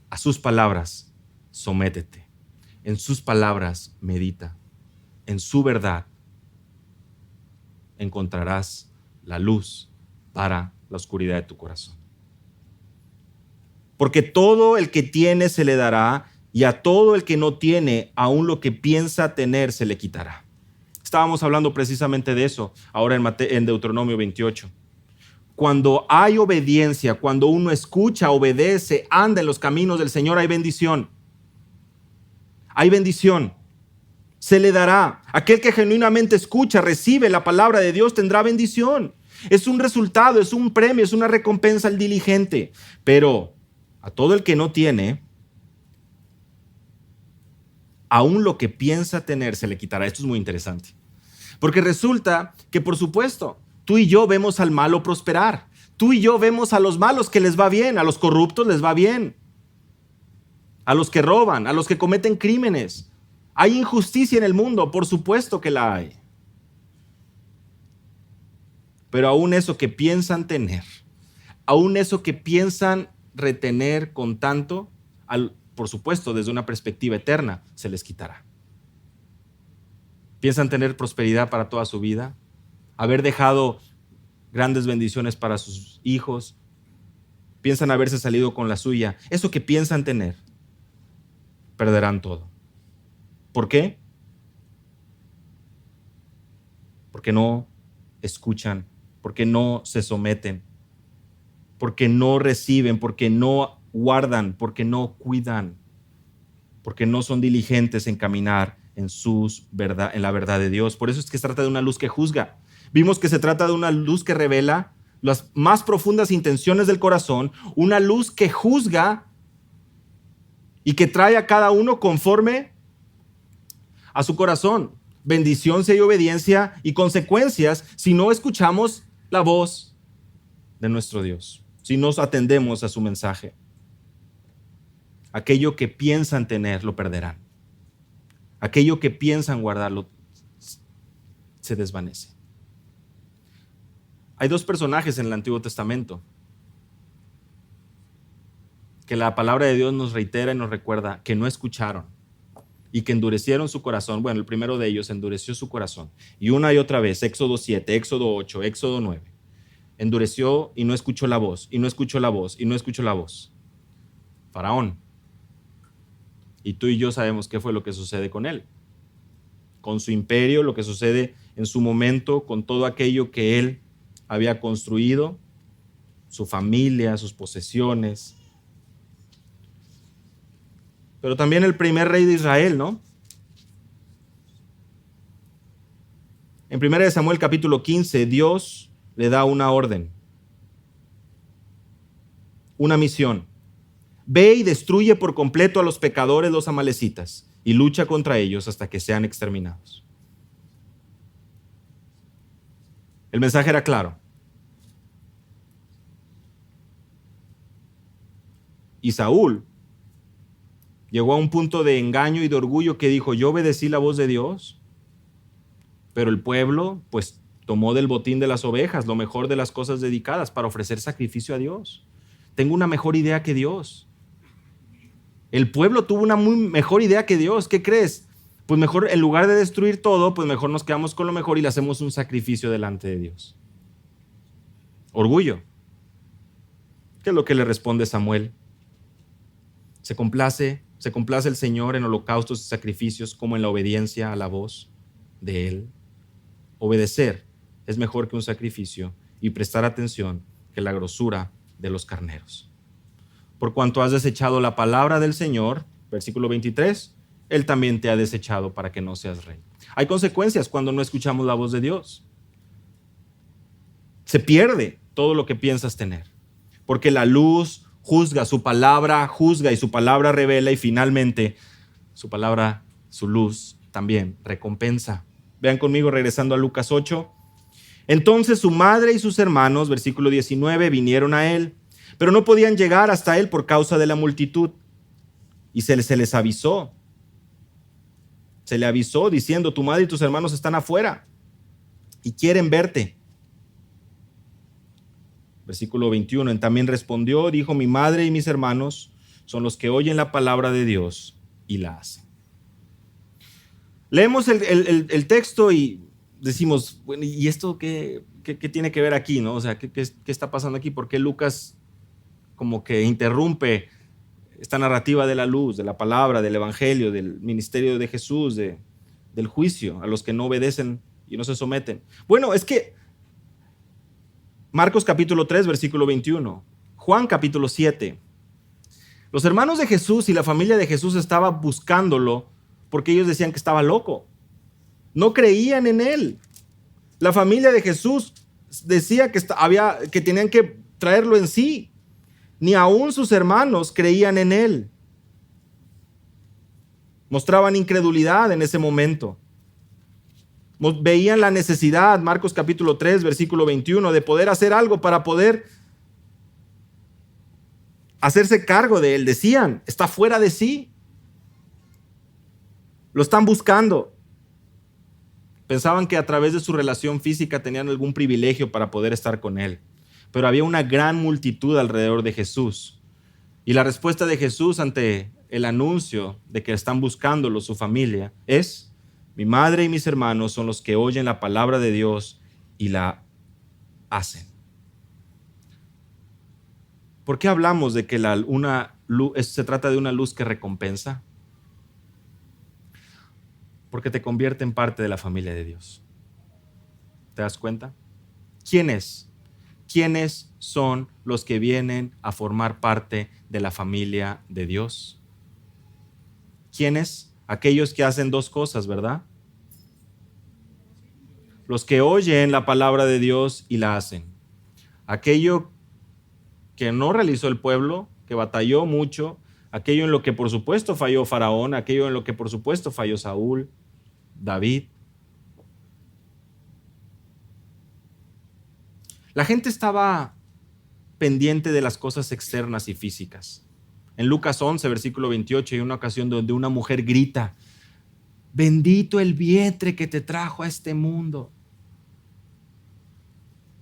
A sus palabras sométete. En sus palabras medita. en su verdad, encontrarás la luz para la oscuridad de tu corazón. Porque todo el que tiene se le dará, y a todo el que no tiene, aún lo que piensa tener se le quitará. Estábamos hablando precisamente de eso ahora en Deuteronomio 28. Cuando hay obediencia, cuando uno escucha, obedece, anda en los caminos del Señor, hay bendición. Hay bendición. Se le dará. Aquel que genuinamente escucha, recibe la palabra de Dios, tendrá bendición. Es un resultado, es un premio, es una recompensa al diligente. Pero a todo el que no tiene, aún lo que piensa tener se le quitará. Esto es muy interesante. Porque resulta que, por supuesto, tú y yo vemos al malo prosperar. Tú y yo vemos a los malos que les va bien, a los corruptos les va bien, a los que roban, a los que cometen crímenes. Hay injusticia en el mundo, por supuesto que la hay. Pero aún eso que piensan tener, aún eso que piensan retener con tanto, por supuesto, desde una perspectiva eterna, se les quitará. Piensan tener prosperidad para toda su vida, haber dejado grandes bendiciones para sus hijos, piensan haberse salido con la suya. Eso que piensan tener, perderán todo. ¿Por qué? Porque no escuchan, porque no se someten, porque no reciben, porque no guardan, porque no cuidan, porque no son diligentes en caminar en la verdad de Dios. Por eso es que se trata de una luz que juzga. Vimos que se trata de una luz que revela las más profundas intenciones del corazón, una luz que juzga y que trae a cada uno conforme a su corazón. Bendición si hay obediencia y consecuencias si no escuchamos la voz de nuestro Dios, si no atendemos a su mensaje. Aquello que piensan tener lo perderán. Aquello que piensan guardarlo se desvanece. Hay dos personajes en el Antiguo Testamento que la palabra de Dios nos reitera y nos recuerda que no escucharon y que endurecieron su corazón. Bueno, el primero de ellos endureció su corazón. Y una y otra vez, Éxodo 7, Éxodo 8, Éxodo 9, endureció y no escuchó la voz, y no escuchó la voz, y no escuchó la voz. Faraón. Y tú y yo sabemos qué fue lo que sucede con él. Con su imperio, lo que sucede en su momento, con todo aquello que él había construido, su familia, sus posesiones. Pero también el primer rey de Israel, ¿no? En 1 Samuel capítulo 15, Dios le da una orden, una misión. Ve y destruye por completo a los pecadores, los amalecitas, y lucha contra ellos hasta que sean exterminados. El mensaje era claro. Y Saúl llegó a un punto de engaño y de orgullo que dijo: yo obedecí la voz de Dios, pero el pueblo pues tomó del botín de las ovejas lo mejor de las cosas dedicadas para ofrecer sacrificio a Dios. Tengo una mejor idea que Dios. El pueblo tuvo una muy mejor idea que Dios. ¿Qué crees? Pues mejor, en lugar de destruir todo, pues mejor nos quedamos con lo mejor y le hacemos un sacrificio delante de Dios. Orgullo. ¿Qué es lo que le responde Samuel? Se complace el Señor en holocaustos y sacrificios como en la obediencia a la voz de Él. Obedecer es mejor que un sacrificio y prestar atención que la grosura de los carneros. Por cuanto has desechado la palabra del Señor, versículo 23, Él también te ha desechado para que no seas rey. Hay consecuencias cuando no escuchamos la voz de Dios. Se pierde todo lo que piensas tener, porque la luz juzga, su palabra juzga y su palabra revela, y finalmente su palabra, su luz también recompensa. Vean conmigo regresando a Lucas 8. Entonces su madre y sus hermanos, versículo 19, vinieron a él, pero no podían llegar hasta él por causa de la multitud. Y se les avisó. Se le avisó diciendo: tu madre y tus hermanos están afuera y quieren verte. Versículo 21, también respondió, dijo: mi madre y mis hermanos son los que oyen la palabra de Dios y la hacen. Leemos el texto y decimos, bueno, ¿y esto qué tiene que ver aquí, no? O sea, ¿qué está pasando aquí? ¿Por qué Lucas como que interrumpe esta narrativa de la luz, de la palabra, del evangelio, del ministerio de Jesús, del juicio a los que no obedecen y no se someten? Bueno, es que Marcos capítulo 3, versículo 21, Juan capítulo 7, los hermanos de Jesús y la familia de Jesús estaban buscándolo porque ellos decían que estaba loco. No creían en él. La familia de Jesús decía que tenían que traerlo en sí. Ni aún sus hermanos creían en él. Mostraban incredulidad en ese momento. Veían la necesidad, Marcos capítulo 3, versículo 21, de poder hacer algo para poder hacerse cargo de él. Decían, está fuera de sí. Lo están buscando. Pensaban que a través de su relación física tenían algún privilegio para poder estar con él. Pero había una gran multitud alrededor de Jesús. Y la respuesta de Jesús ante el anuncio de que están buscándolo su familia es: mi madre y mis hermanos son los que oyen la palabra de Dios y la hacen. ¿Por qué hablamos de que se trata de una luz que recompensa? Porque te convierte en parte de la familia de Dios. ¿Te das cuenta? ¿Quién es? ¿Quiénes son los que vienen a formar parte de la familia de Dios? ¿Quiénes? Aquellos que hacen dos cosas, ¿verdad? Los que oyen la palabra de Dios y la hacen. Aquello que no realizó el pueblo, que batalló mucho, aquello en lo que por supuesto falló Faraón, aquello en lo que por supuesto falló Saúl, David. La gente estaba pendiente de las cosas externas y físicas. En Lucas 11, versículo 28, hay una ocasión donde una mujer grita: bendito el vientre que te trajo a este mundo.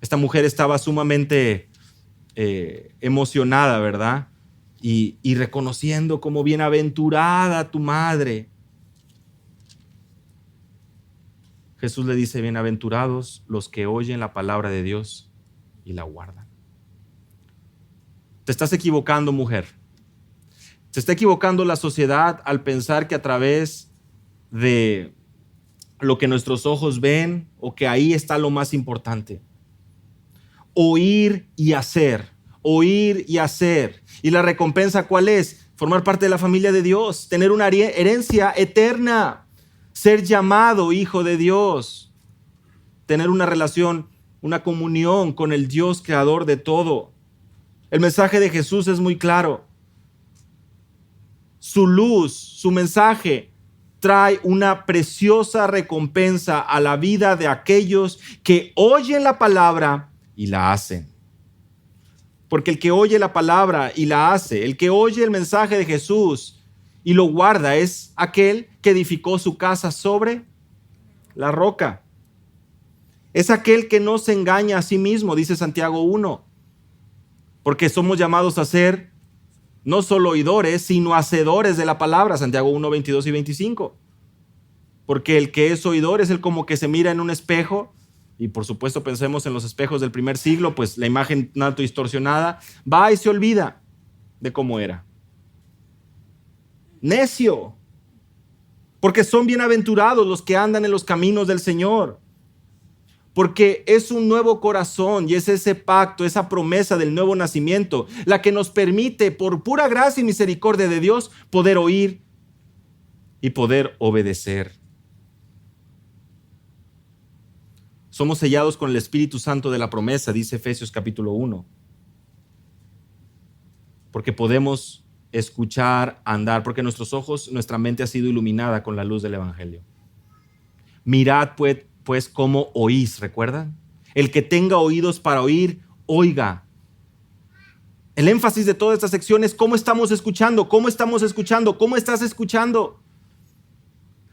Esta mujer estaba sumamente emocionada, ¿verdad? Y reconociendo como bienaventurada tu madre. Jesús le dice: bienaventurados los que oyen la palabra de Dios y la guardan. Te estás equivocando, mujer. Se está equivocando la sociedad al pensar que a través de lo que nuestros ojos ven o que ahí está lo más importante. Oír y hacer, oír y hacer. ¿Y la recompensa cuál es? Formar parte de la familia de Dios, tener una herencia eterna, ser llamado hijo de Dios, tener una relación, una comunión con el Dios creador de todo. El mensaje de Jesús es muy claro. Su luz, su mensaje trae una preciosa recompensa a la vida de aquellos que oyen la palabra y la hacen. Porque el que oye la palabra y la hace, el que oye el mensaje de Jesús y lo guarda, es aquel que edificó su casa sobre la roca. Es aquel que no se engaña a sí mismo, dice Santiago 1. Porque somos llamados a ser no solo oidores, sino hacedores de la palabra, Santiago 1, 22 y 25. Porque el que es oidor es el como que se mira en un espejo, y por supuesto pensemos en los espejos del primer siglo, pues la imagen tanto distorsionada, va y se olvida de cómo era. Necio, porque son bienaventurados los que andan en los caminos del Señor. Porque es un nuevo corazón y es ese pacto, esa promesa del nuevo nacimiento, la que nos permite, por pura gracia y misericordia de Dios, poder oír y poder obedecer. Somos sellados con el Espíritu Santo de la promesa, dice Efesios capítulo 1. Porque podemos escuchar, andar, porque nuestros ojos, nuestra mente ha sido iluminada con la luz del Evangelio. Mirad pues cómo oís, ¿recuerdan? El que tenga oídos para oír, oiga. El énfasis de toda esta sección es cómo estamos escuchando, cómo estamos escuchando, cómo estás escuchando.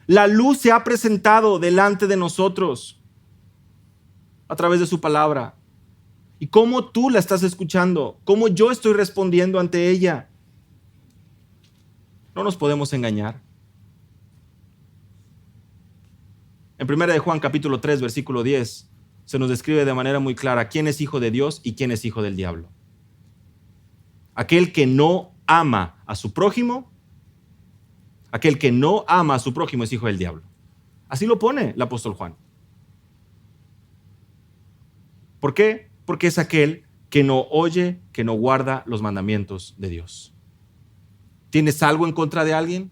La luz se ha presentado delante de nosotros a través de su palabra. ¿Y cómo tú la estás escuchando? ¿Cómo yo estoy respondiendo ante ella? No nos podemos engañar. En 1 de Juan capítulo 3, versículo 10, se nos describe de manera muy clara quién es hijo de Dios y quién es hijo del diablo. Aquel que no ama a su prójimo, aquel que no ama a su prójimo es hijo del diablo. Así lo pone el apóstol Juan. ¿Por qué? Porque es aquel que no oye, que no guarda los mandamientos de Dios. ¿Tienes algo en contra de alguien?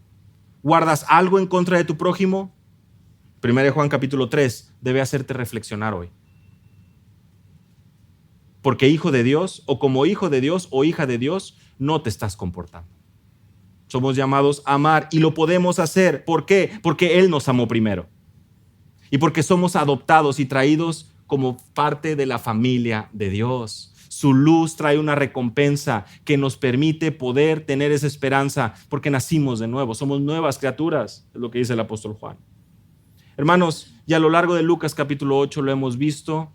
¿Guardas algo en contra de tu prójimo? 1 de Juan capítulo 3 debe hacerte reflexionar hoy. Porque hijo de Dios, o como hijo de Dios o hija de Dios, no te estás comportando. Somos llamados a amar y lo podemos hacer. ¿Por qué? Porque Él nos amó primero. Y porque somos adoptados y traídos como parte de la familia de Dios. Su luz trae una recompensa que nos permite poder tener esa esperanza porque nacimos de nuevo. Somos nuevas criaturas, es lo que dice el apóstol Juan. Hermanos, y a lo largo de Lucas capítulo 8 lo hemos visto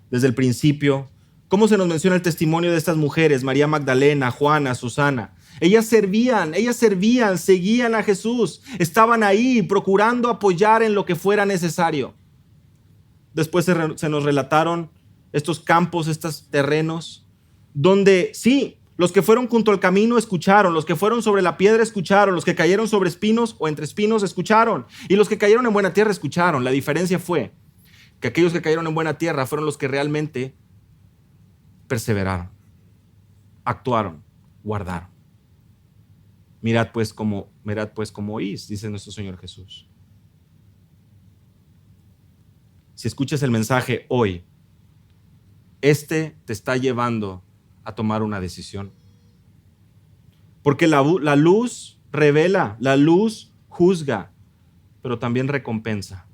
desde el principio, cómo se nos menciona el testimonio de estas mujeres, María Magdalena, Juana, Susana. Ellas servían, seguían a Jesús, estaban ahí procurando apoyar en lo que fuera necesario. Después se nos relataron estos campos, estos terrenos, donde sí, los que fueron junto al camino escucharon, los que fueron sobre la piedra escucharon, los que cayeron sobre espinos o entre espinos escucharon, y los que cayeron en buena tierra escucharon. La diferencia fue que aquellos que cayeron en buena tierra fueron los que realmente perseveraron, actuaron, guardaron. Mirad pues cómo oís, dice nuestro Señor Jesús. Si escuchas el mensaje hoy, te está llevando a tomar una decisión. Porque la luz revela, la luz juzga, pero también recompensa.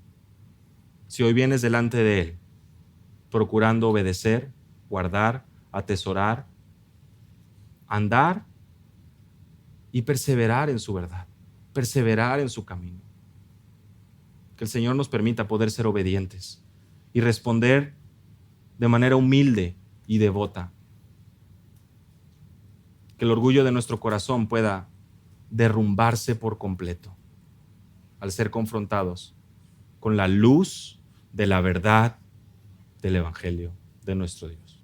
Si hoy vienes delante de Él, procurando obedecer, guardar, atesorar, andar y perseverar en su verdad, perseverar en su camino. Que el Señor nos permita poder ser obedientes y responder de manera humilde y devota. Que el orgullo de nuestro corazón pueda derrumbarse por completo al ser confrontados con la luz de la verdad del Evangelio de nuestro Dios.